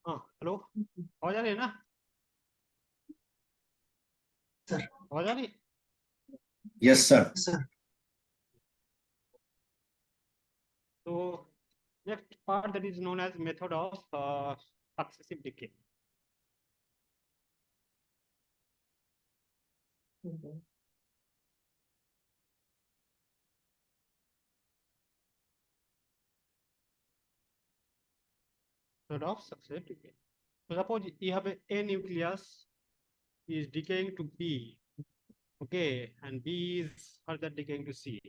हाँ हेलो, आवाज आ रही है ना? सर। आवाज आ रही? Yes, sir. सर तो next part that is known as method of successive decay. Method of successive decay. So suppose you have a nucleus is decaying to B, okay, and B is further decaying to C.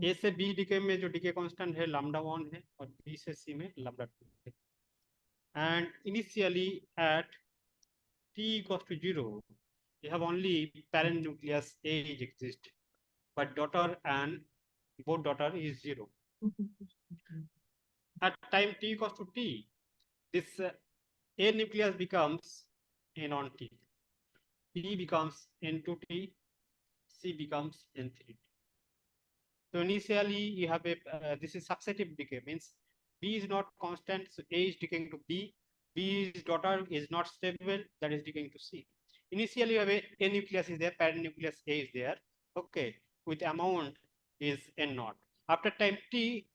A से B decay में जो decay constant है lambda 1 है और B से C में lambda 2 है. And initially at T equals to 0, you have only parent nucleus A exist, but daughter and both daughter is 0. At time T equals to T, this A nucleus becomes N on T. P becomes N2T, C becomes N3T. So initially you have a, this is successive decay, means B is not constant, so A is decaying to B. B's daughter is not stable, that is decaying to C. Initially you have a nucleus is there, parent nucleus A is there, okay, with amount is N naught. After time T,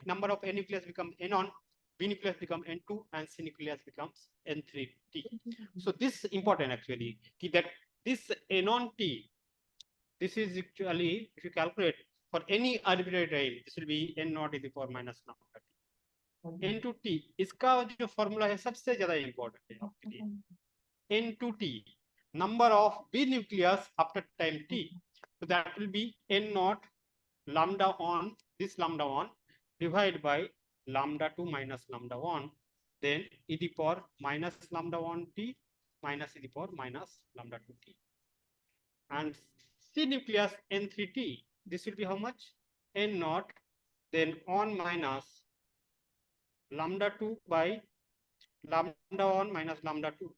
number of A nucleus become N on, B nucleus become N2 and C nucleus becomes N3T. So this is important actually, that this N on T, this is actually, if you calculate for any arbitrary time, this will be N naught to the power minus lambda T. N2T, इसका जो formula है सबसे ज्यादा important है आपके लिए. N2T, number of B nucleus after time T, so that will be N naught lambda on this lambda 1 divided by lambda 2 minus lambda 1, then e the power minus lambda 1 T minus e the power minus lambda 2 T. And C nucleus N3T, this will be how much? N naught, then 1 minus lambda 2 by lambda 1 minus lambda 2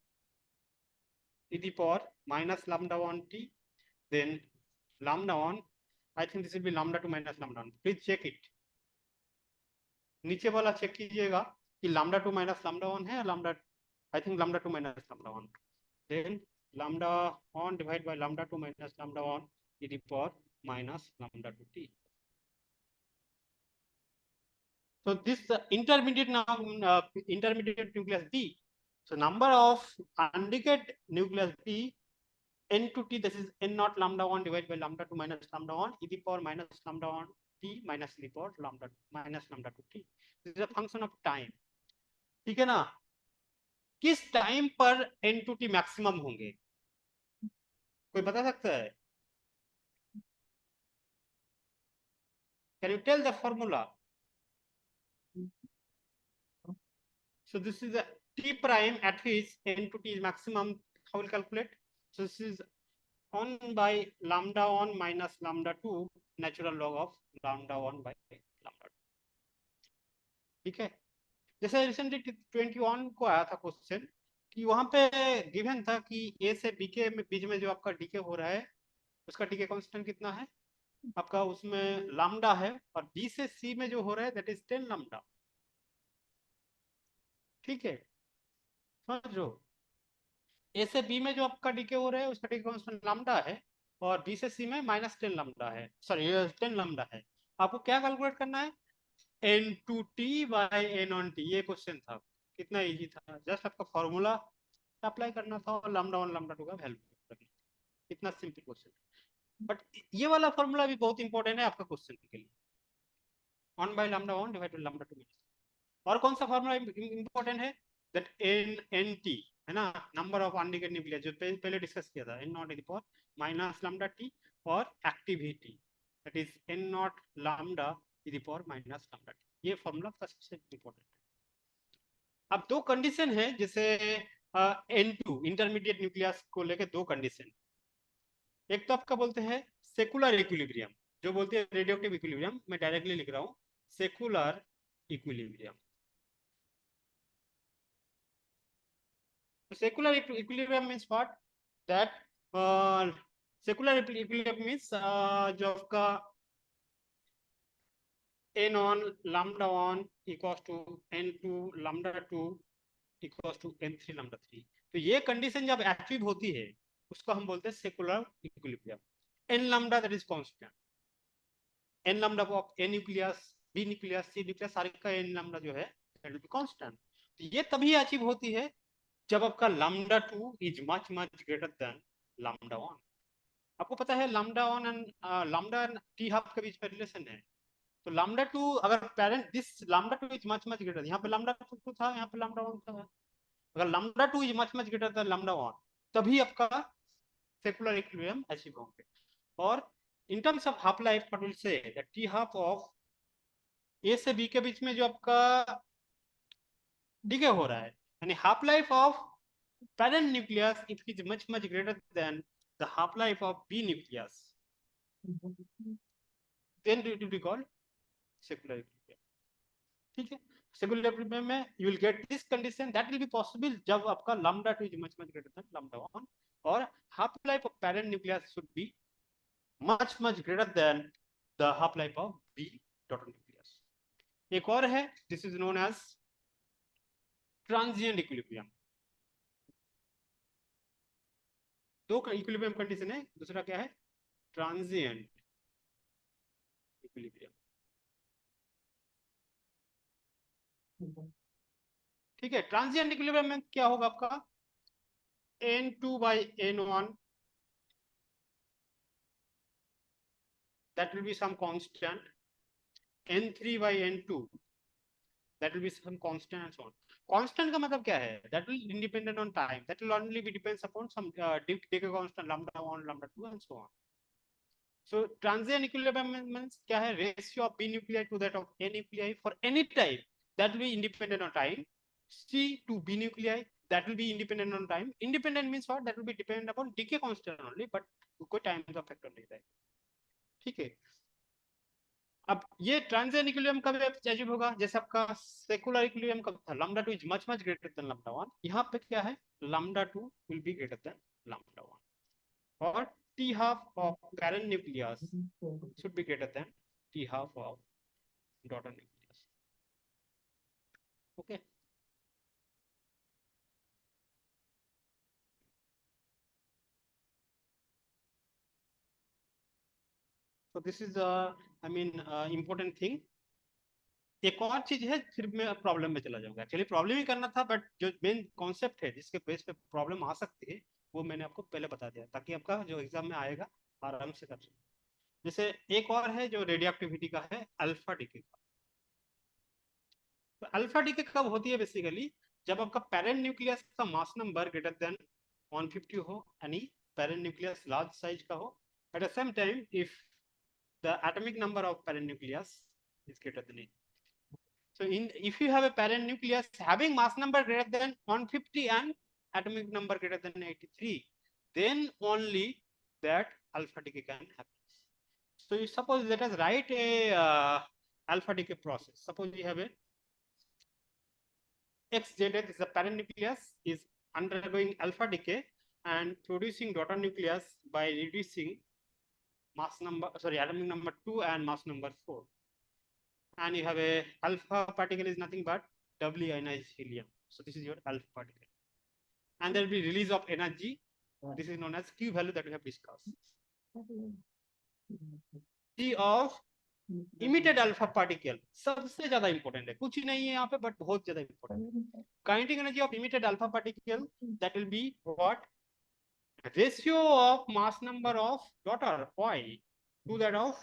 e the power minus lambda 1 T, then lambda 1, I think this will be lambda 2 minus lambda 1. Please check it. नीचे वाला check कीजिएगा कि lambda 2 minus lambda 1 है, lambda, I think lambda 2 minus lambda 1. Then lambda 1 divided by lambda 2 minus lambda 1 e the power minus lambda 2 T. So this intermediate now, intermediate nucleus B. So number of undecayed nucleus B, N to T, this is N naught lambda 1 divided by lambda 2 minus lambda 1 e the power minus lambda 1 T minus e the power lambda minus lambda 2 T. This is a function of time. ठीक है ना? किस time पर N to T maximum होंगे? कोई बता सकता है? Can you tell the formula? So this is a T prime at which N to T is maximum. How will calculate? So this is 1 by lambda 1 minus lambda 2 natural log of lambda 1 by lambda 2. ठीक है? जैसे recently 21 को आया था question कि वहां पे given था कि ए से बी के बीच में जो आपका डीके हो रहा है उसका डीके कांस्टेंट कितना है आपका, उसमें लैम्डा है, और बी से सी में जो हो रहा है दैट इज 10 लैम्डा. ठीक है, समझ लो. ए से बी में जो आपका डीके हो रहा है उसका डीके कांस्टेंट लैम्डा है और बी से सी में -10 लैम्डा है, सॉरी 10 लैम्डा है. आपको क्या कैलकुलेट करना है? N2T by N1T. ये क्वेश्चन था, कितना इजी था. जस्ट आपका फॉर्मूला अप्लाई करना था और लैम्डा 1 लैम्डा 2 का वैल्यू करना. इतना सिंपल क्वेश्चन. बट ये वाला फॉर्मूला भी बहुत इंपॉर्टेंट है आपका क्वेश्चन के लिए. 1 by lambda 1 divided by lambda 2. और कौन सा फॉर्मूला इंपॉर्टेंट है? दैट NT है ना, नंबर ऑफ अनडिकेड न्यूक्लियस, जो पहले डिस्कस किया था, N naught to the power minus lambda T, और activity that is N naught lambda to the power minus lambda T. ये फॉर्मूला का सबसे इंपॉर्टेंट है. अब दो कंडीशन है, जैसे N2 इंटरमीडिएट न्यूक्लियस को लेकर दो कंडीशन. एक तो आपका बोलते हैं सेकुलर इक्विलिब्रियम, जो बोलते हैं रेडियोएक्टिव इक्विलिब्रियम. मैं डायरेक्टली लिख रहा हूं secular equilibrium. Secular equilibrium means what? That secular equilibrium means जो आपका n1 lambda 1 equals to n2 lambda 2 equals to n3 lambda 3। तो ये कंडीशन जब अचीव होती है उसको हम बोलते हैं secular equilibrium. n lambda that is constant, n lambda of a nucleus, b nucleus, c nucleus सारे का n lambda जो है that will be constant। तो ये तभी अचीव होती है जब आपका lambda 2 is much greater than lambda 1। आपको पता है lambda 1 and lambda and t half के बीच में रिलेशन है। तो lambda 2 अगर parent this lambda 2 is much greater, यहाँ पे lambda 2 था, यहाँ पे lambda 1 था। अगर lambda 2 is much greater than lambda 1 तभी आपका सेकुलर इक्विलिब्रियम अचीव होंगे। और in terms of half life what will say that T half of A से बी के बीच में जो आपका डिके हो रहा है, यानी half life of parent nucleus if it is much greater than the half life of b nucleus, then it will be called secular equilibrium। ठीक है, सेकुलर इक्विलिब्रियम में you will get this condition that will be possible जब आपका lambda 2 is much greater than lambda 1 और half life of parent nucleus should be much greater than the half life of b daughter nucleus। एक और है, this is known as transient equilibrium। दो equilibrium condition है, दूसरा क्या है transient equilibrium. ठीक है, ट्रांजिएंट इक्विलिब्रियम में क्या होगा आपका n2 by n1 that will be some constant, n3 by n2 that will be some constant and so on। constant का मतलब क्या है, that will independent on time, that will only be depends upon some decay constant lambda 1 lambda 2 and so on। so transient equilibrium means क्या है, ratio of b nuclei to that of a nuclei for any type that will be independent on time, c to b nuclei that will be independent on time। independent means what, that will be dependent upon decay constant only but कोई time का factor नहीं रहेगा। ठीक है, अब ये transient equilibrium कब achieve होगा, जैसे आपका सेकुलर इक्विलिब्रियम कब था, lambda 2 is much greater than lambda 1। यहाँ पे क्या है, lambda 2 will be greater than lambda 1 और t half of parent nucleus should be greater than t half of daughter nucleus। okay, so this is I mean important thing। एक और चीज है, फिर मैं प्रॉब्लम में चला जाऊंगा। एक्चुअली प्रॉब्लम ही करना था बट जो मेन कॉन्सेप्ट है जिसके बेस पे प्रॉब्लम आ सकती है वो मैंने आपको पहले बता दिया ताकि आपका जो एग्जाम में आएगा आराम से कर सकते। जैसे एक और है जो रेडियो एक्टिविटी का है, अल्फा डीके का। तो अल्फा डीके कब होती है, बेसिकली जब आपका पेरेंट न्यूक्लियस का मास नंबर ग्रेटर देन 150 हो, यानी पेरेंट न्यूक्लियस लार्ज साइज का हो। At the same time if the atomic number of parent nucleus is greater than 8। So if you have a parent nucleus having mass number greater than 150 and atomic number greater than 83, then only that alpha decay can happen। So you suppose let us write a alpha decay process। Suppose we have a XZ is the parent nucleus is undergoing alpha decay and producing daughter nucleus by reducing mass number, sorry, atomic number 2 and mass number 4। and you have a alpha particle is nothing but doubly ionized helium। So this is your alpha particle, and there will be release of energy। This is known as Q value that we have discussed। G of emitted alpha particle सबसे ज्यादा important है, कुछ ही नहीं है यहाँ पे but बहुत ज्यादा important. Kinetic energy of emitted alpha particle that will be what, ratio of mass number of daughter y to that of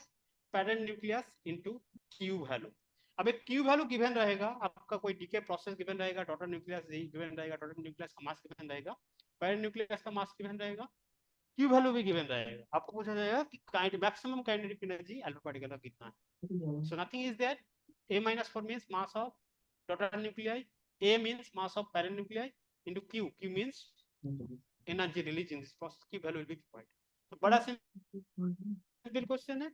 parent nucleus into Q value। अब एक Q वैल्यू गिवन रहेगा, आपका कोई डीके प्रोसेस गिवन रहेगा, daughter nucleus given रहेगा, daughter nucleus का mass given रहेगा, parent nucleus का मास गिवन रहेगा, Q वैल्यू भी गिवन रहेगा। आपको पूछा जाएगा कि maximum kinetic energy alpha particle का कितना है। So nothing is that, A-4 means mass of daughter nuclei, A means mass of parent nuclei into Q means energy release in this process की वैल्यू विल बी डिफाइंड। तो बड़ा simple question है,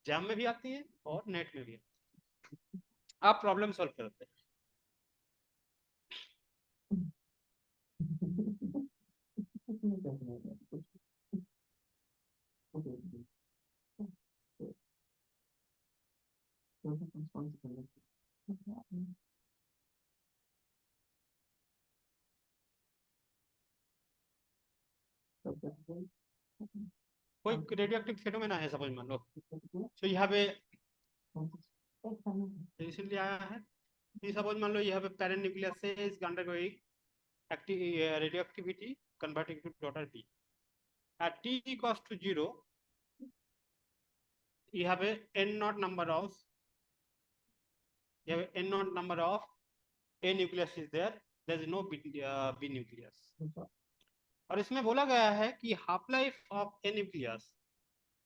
jam में भी आती है और net में भी आती है। आप प्रॉब्लम सॉल्व करते हैं। कोई रेडियोएक्टिव फेनोमेना है सपोज मान लो, तो यहाँ पे रिसेंटली आया है, सपोज मान लो यहाँ पे पेरेंट न्यूक्लियस से is undergoing radioactivity converting to daughter B. At t equals to 0, you have a n naught number of A nucleus is there. There is no B nucleus. और इसमें बोला गया है कि half life of A nucleus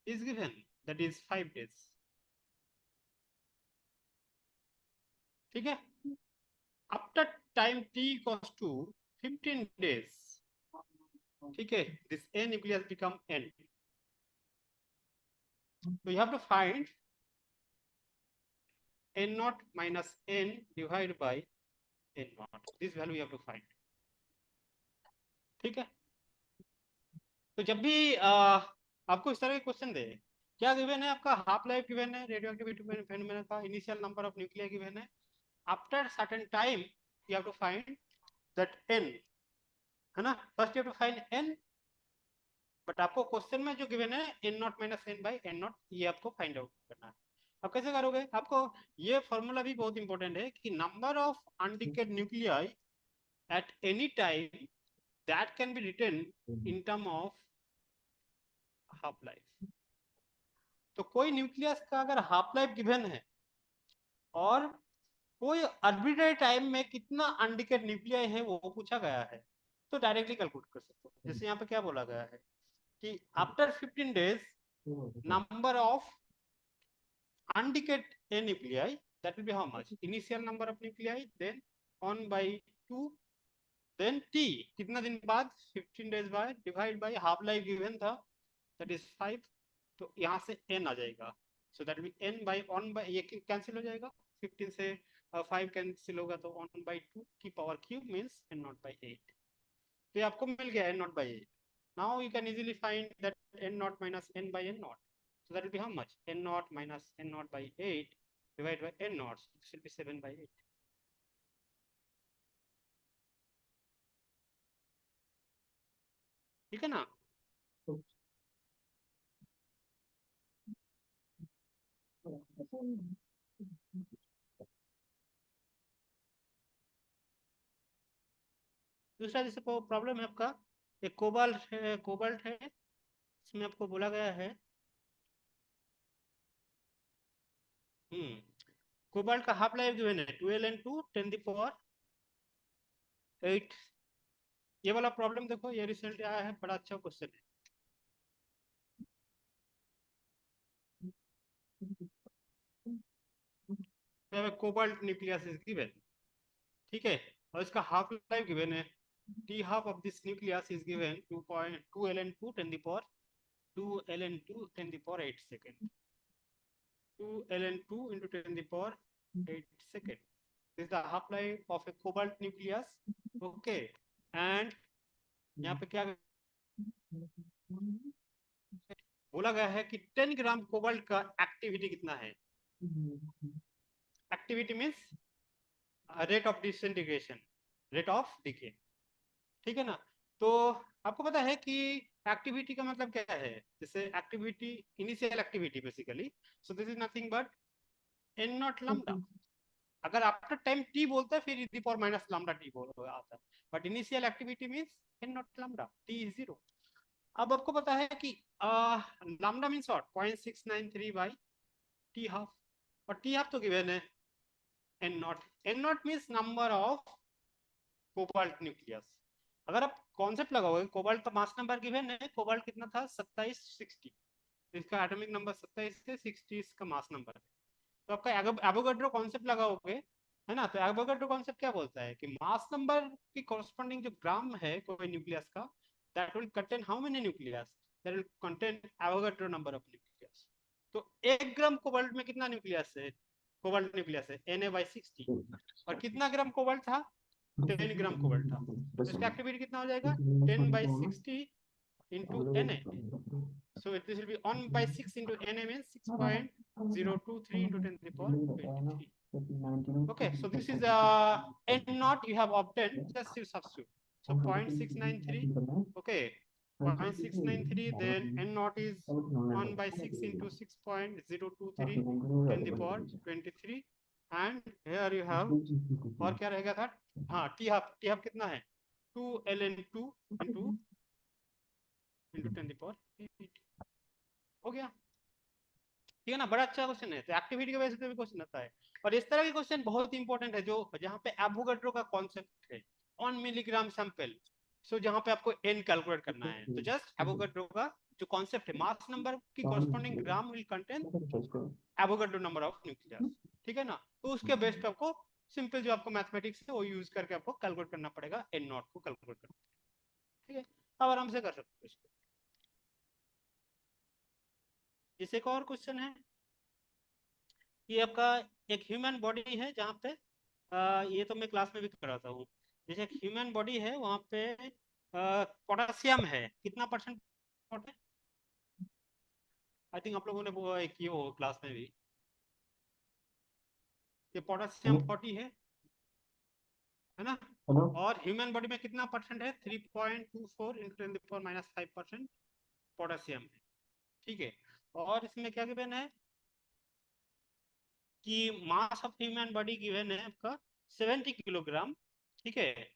is given, that is 5 days. ठीक है, after time t equals to 15 days, ठीक है, this A nucleus become N. So you have to find N naught minus N divided by N naught. This value you have to find. ठीक है, तो जब भी आपको इस तरह के क्वेश्चन दे, क्या गिवन है आपका, हाफ लाइफ गिवन है, रेडियोएक्टिविटी फेनोमेना का initial number of nuclei given है, after certain time you have to find that n, है ना, first you have to find n, but आपको क्वेश्चन में जो गिवन है n not minus n by n not, ये आपको फाइंड आउट करना है. अब कैसे करोगे, आपको ये फॉर्मूला भी बहुत इंपॉर्टेंट है कि number of undecayed nuclei at any time that can be written in term of half life. तो कोई न्यूक्लियस का अगर हाफ लाइफ गिवन है और कोई आर्बिट्रेरी टाइम में कितना अनडिकेड न्यूक्लियाई है वो पूछा गया है, तो डायरेक्टली कैलकुलेट कर सकते हो. जैसे यहाँ पे क्या बोला गया है कि after 15 days number of undecayed A nuclei, that will be how much, initial number of nuclei, then 1 by 2, then t कितना दिन बाद 15 days बाद divide by half life given था, that is 5. तो यहाँ से n आ जाएगा, so that will be n by 1 by, ये कैंसिल हो जाएगा, 15 से 5 कैंसिल होगा तो 1 by 2 की power cube means n not by 8. तो ये आपको मिल गया n not by 8. Now you can easily find that n naught minus n by n naught. So that will be how much? N naught minus n naught by 8 divided by n naught. So this will be 7 by 8. ठीक है ना? दूसरा जैसे problem है आपका, एक cobalt है, इसमें आपको बोला गया है कोबाल्ट का हाफ लाइफ गिवन है 12n2 10 the power 8. ये वाला प्रॉब्लम देखो, ये रिजल्ट आया है, बड़ा अच्छा क्वेश्चन है. कोबाल्ट न्यूक्लियस इज गिवन, ठीक है, और इसका हाफ लाइफ गिवन है, t half of this nucleus is given 2.2 ln2 10 the power 2 ln2 10 the power 8 second, 2 ln2 into 10 the power 8 second. This is the half life of a cobalt nucleus. Okay, and यहाँ पे क्या बोला गया है कि 10 ग्राम cobalt का activity कितना है. Activity means rate of disintegration, rate of decay, ठीक है ना. तो आपको पता है कि एक्टिविटी का मतलब क्या है, जैसे activity initial activity basically, so this is nothing but n naught lambda. अगर आफ्टर टाइम t बोलता है फिर e power minus lambda t आता है, but initial activity means n naught lambda, t is 0. अब आपको पता है कि lambda means what, 0.693 by t half, और t हाफ तो गिवन है n naught means number of cobalt nucleus. अगर आप कॉन्सेप्ट लगाओगे, कोबाल्ट का मास नंबर गिवन है, कोबाल्ट कितना था 2760, इसका एटॉमिक नंबर 27 से 60 इसका मास नंबर है. तो आपका एवोगाड्रो कॉन्सेप्ट लगाओगे, है ना, तो एवोगाड्रो कॉन्सेप्ट क्या बोलता है कि मास नंबर की कॉरस्पॉन्डिंग जो ग्राम है कोई न्यूक्लियस का, that will contain how many nucleus, that will contain Avogadro number of nucleus. तो 1 ग्राम कोबाल्ट में कितना न्यूक्लियस है, कोबाल्ट न्यूक्लियस है Na/60, और कितना ग्राम कोबाल्ट था, 10 ग्राम कोबाल्ट था. तो इसका एक्टिविटी कितना हो जाएगा, 10/60 into Na. So this will be 1/6 into Na means 6.023 into 10 to the power 23. Okay, so this is n naught you have obtained, just you substitute. So 0.693, okay, 0.693, then n naught is 1 by 6 into 6.023 10 the power 23, and here you have, और क्या रहेगा था, हाँ T half कितना है 2 ln2 into 10 the power 8, हो गया, ठीक है ना। बड़ा अच्छा क्वेश्चन है, तो एक्टिविटी के बेसिस पे भी क्वेश्चन आता है, और इस तरह के क्वेश्चन बहुत इंपॉर्टेंट है जो जहाँ पे एवोगाड्रो का कॉन्सेप्ट है 1 मिलीग्राम सैंपल, सो जहाँ पे आपको n कैलकुलेट करना है, तो जस्ट एवोगाड्रो का जो कॉन्सेप्ट है, मास नंबर की corresponding gram will contain Avogadro number of nucleus, ठीक है ना। तो उसके बेस पे आपको सिंपल जो आपको मैथमेटिक्स है वो यूज करके आपको कैलकुलेट करना पड़ेगा, n नॉट को कैलकुलेट करना, ठीक है, अब आराम से कर सकते हो इसको। जैसे एक और क्वेश्चन है, ये आपका एक ह्यूमन बॉडी है जहाँ पे ये तो मैं क्लास में भी कराता हूँ, जैसे एक ह्यूमन बॉडी है वहाँ पे पोटेशियम है, कितना परसेंट है, आई थिंक आप लोगों ने वो किए हो क्लास में भी, ये पोटेशियम 40 है ना, और ह्यूमन बॉडी में कितना परसेंट है 3.24 इंटू 10 पावर माइनस 5% पोटेशियम है, ठीक है। और इसमें क्या गिवन है कि mass of human body given है आपका 70 किलोग्राम, ठीक है,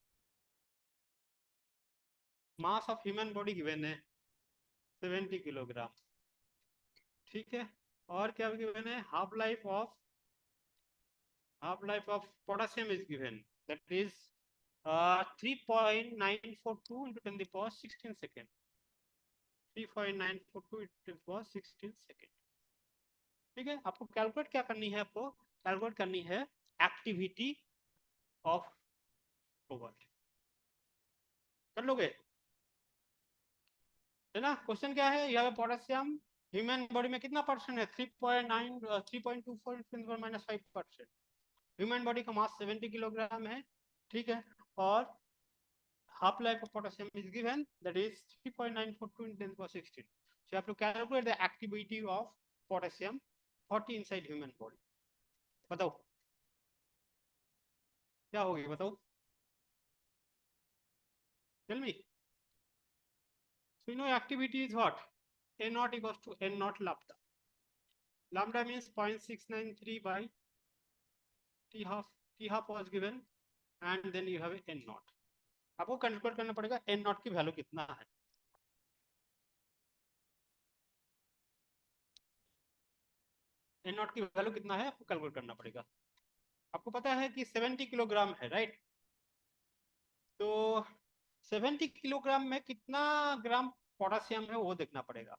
mass of human body given है 70 किलोग्राम, ठीक है। और क्या गिवन है, half life of potassium is given, that is 3.942 into 10 the power 16 second, 3.942 into 10 the power 16 second, ठीक है। आपको कैलकुलेट क्या करनी है, आपको कैलकुलेट करनी है एक्टिविटी ऑफ रोबोट, कर लोगे, है ना। क्वेश्चन क्या है, यहाँ पे पोटेशियम ह्यूमन बॉडी में कितना परसेंट है 3.24 माइनस 5%, ह्यूमन बॉडी का मास 70 किलोग्राम है, ठीक है, और half life of potassium is given, that is 3.942 into 10 power 16, so you have to calculate the activity of potassium 40 inside human body, बताओ क्या होगी, बताओ, tell me. So you know activity is what, a naught equals to n naught lambda, lambda means 0.693 by t half was given, and then you have a n naught, आपको calculate करना पड़ेगा n naught की value कितना है, n naught की value कितना है आपको कैलकुलेट करना पड़ेगा। आपको पता है कि 70 किलोग्राम है, राइट, तो 70 किलोग्राम में कितना ग्राम पोटेशियम है वो देखना पड़ेगा,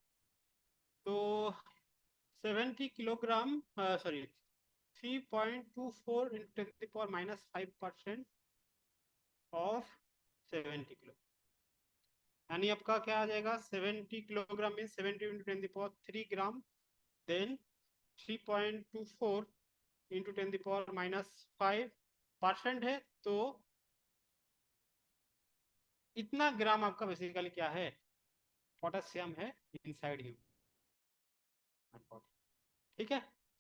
तो 70 kilogram sorry 3.24 into 10 to the power minus 5% of 70 kilo, यानी आपका क्या आ जाएगा 70 किलोग्राम में 70 into 10 to the power 3 gram, then 3.24 into 10 to the power minus 5% है, तो इतना ग्राम आपका बेसिकली क्या है, पोटेशियम है इनसाइड ह्यूमन बॉडी, ठीक है,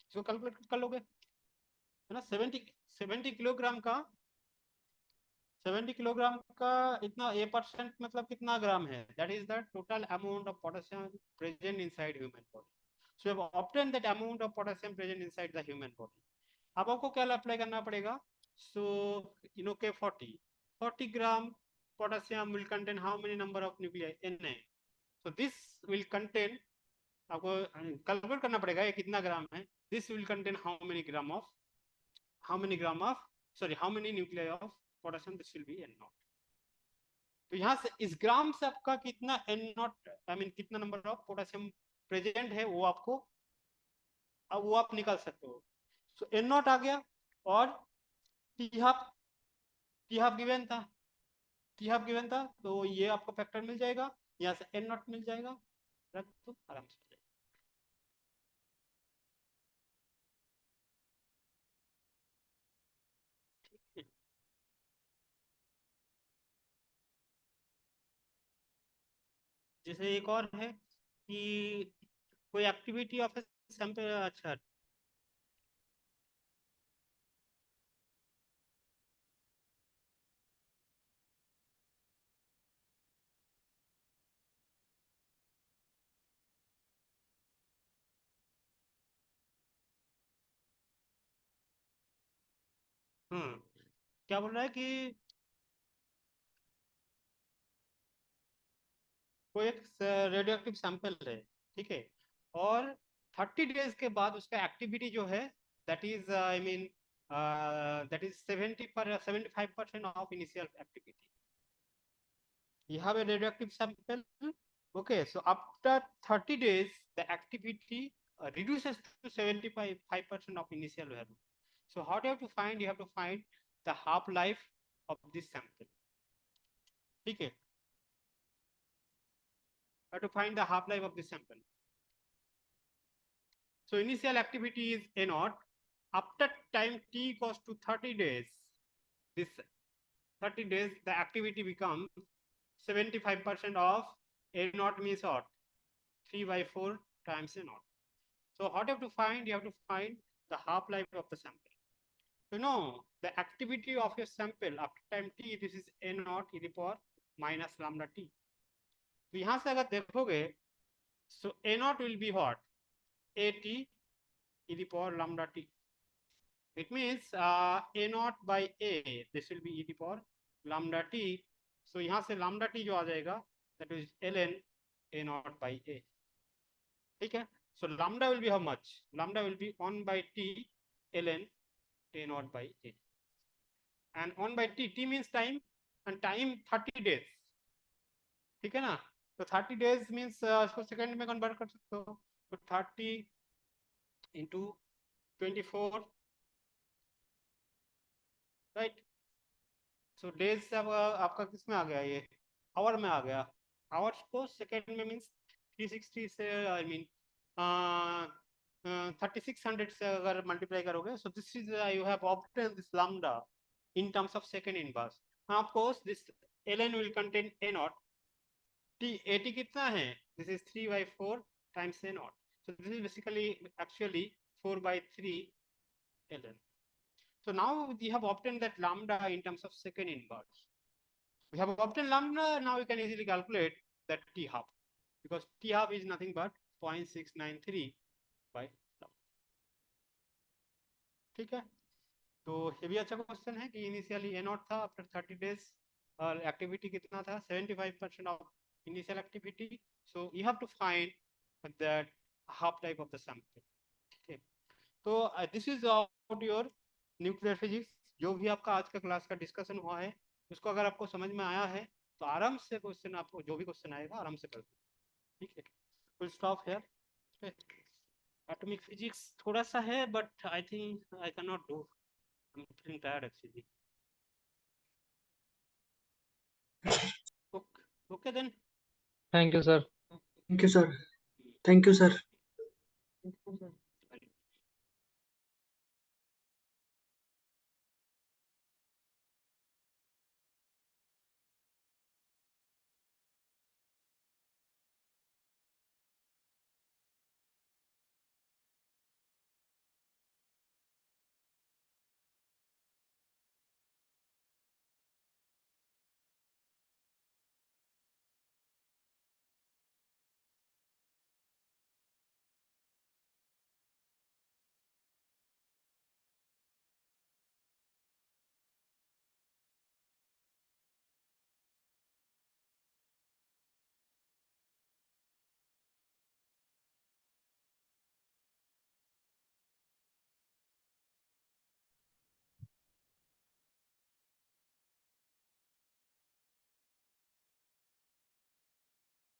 इसको कैलकुलेट कर लोगे, है ना। 70 किलोग्राम का इतना A% मतलब कितना ग्राम है, that is the total amount of potassium present inside human body, so we have obtain that amount of potassium present inside the human body. अब आपको क्या अप्लाई करना पड़ेगा, सो यू नो के 40 gram potassium will contain how many number of nuclei, Na, so this will contain, आपको calculate करना पड़ेगा ये कितना ग्राम है, this will contain how many gram of how many nuclei of potassium, this will be n not, तो यहाँ से इस ग्राम से आपका कितना n नॉट आई मीन कितना नंबर ऑफ पोटेशियम प्रेजेंट है वो आपको, अब वो आप निकाल सकते हो, सो n नॉट आ गया, और टी हाफ गिवन था, तो ये आपको फैक्टर मिल जाएगा, यहाँ से n नॉट मिल जाएगा, रख दो आराम से। जैसे एक और है कि कोई एक्टिविटी ऑफ सैंपल, अच्छा क्या बोल रहा है कि कोई एक रेडियो एक्टिव सैंपल है, ठीक है, और 30 डेज के बाद उसका एक्टिविटी जो है that is I mean that is 75% of initial activity. You have a radioactive sample. Okay, so after 30 days, the activity reduces to 75% of initial value. So how do you have to find? You have to find the half-life of this sample. Okay, you have to find the half-life of this sample. So initial activity is A naught. After time t equals to 30 days, this 30 days, the activity becomes 75% of A naught means what? 3 by 4 times A naught. So what you have to find? You have to find the half-life of the sample. You know, the activity of your sample after time t, this is A naught e to the power minus lambda t. तो यहाँ से अगर देखोगे, so A naught will be what? AT e to the power lambda t. It means A naught by A, this will be e to the power lambda t. So यहाँ से lambda t जो आ जाएगा, that is ln A naught by A. ठीक है? So lambda will be how much? Lambda will be 1 by t ln A naught by A. And 1 by t means time, and time 30 days. ठीक है ना? तो 30 days means इसको second में convert कर सकते हो. तो 30 into 24, right? So days अब आपका किस में आ गया, ये आवर में आ गया. आवर्स को सेकंड में मीन्स 360 से आई मीन 3600 से अगर मल्टीप्लाई करोगे, so this is you have obtained this lambda in terms of second inverse. Now of course this ln will contain a naught. t at कितना है? This is 3 by 4 times a naught. So this is basically actually 4 by 3 ln. So now we have obtained that lambda in terms of second inverse. We have obtained lambda. Now we can easily calculate that t half, because t half is nothing but 0.693 by lambda. ठीक है? तो ये भी अच्छा question है कि initially A naught था, after 30 days और एक्टिविटी कितना था? 75% of initial activity. So you have to find that half life of the sample. ठीक है? तो this is about your nuclear physics. जो भी आपका आज का क्लास का डिस्कशन हुआ है, उसको अगर आपको समझ में आया है तो आराम से क्वेश्चन, आपको जो भी क्वेश्चन आएगा आराम से कर दो. ठीक है? Full stop here. Atomic physics थोड़ा सा है, but I think I can not do. I'm feeling tired actually. Okay, okay then. Thank you, sir. Thank you, sir. Thank you, sir.